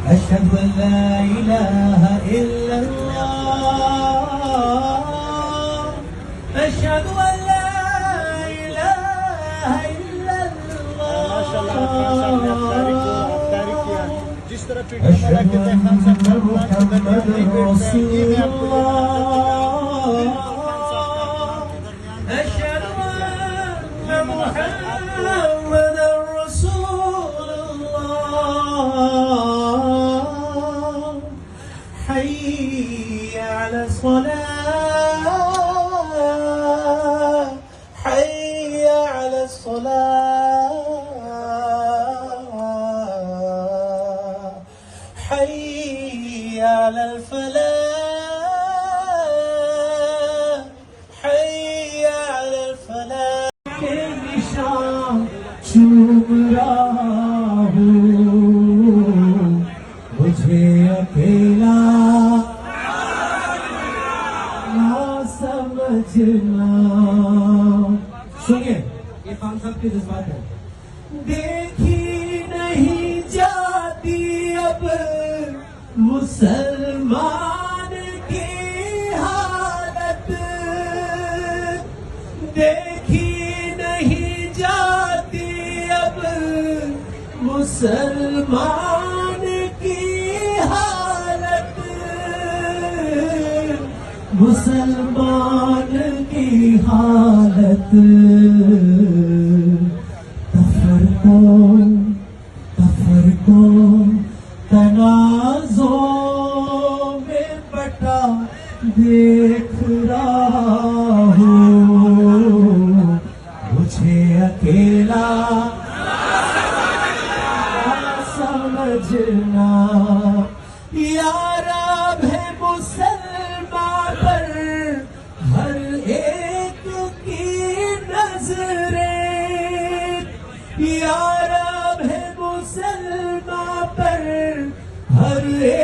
أشهد أن لا إله إلا الله أشهد أن لا إله إلا الله جس طرح أشهد أن محمد رسول الله أشهد أن محمد رسول الله حي على الصلاة حي على الصلاة حي على الفلاح حي على الفلاح کے نشان چوم رہا ہوں مجھے اکیلا نہ سمجھنا سنیے یہ خان صاحب کے جذبات ہے دیکھی نہیں جاتی اب مسلمان کی حالت دیکھی نہیں جاتی اب مسلمان کی حالت مسلمان کی حالت تفرقوں تنازعوں میں بٹا دیکھ رہا ہوں مجھے اکیلا سمجھنا یارب ہے مسلمان پر ہر ایک کی نظریں یارب ہے مسلمان پر ہر ایک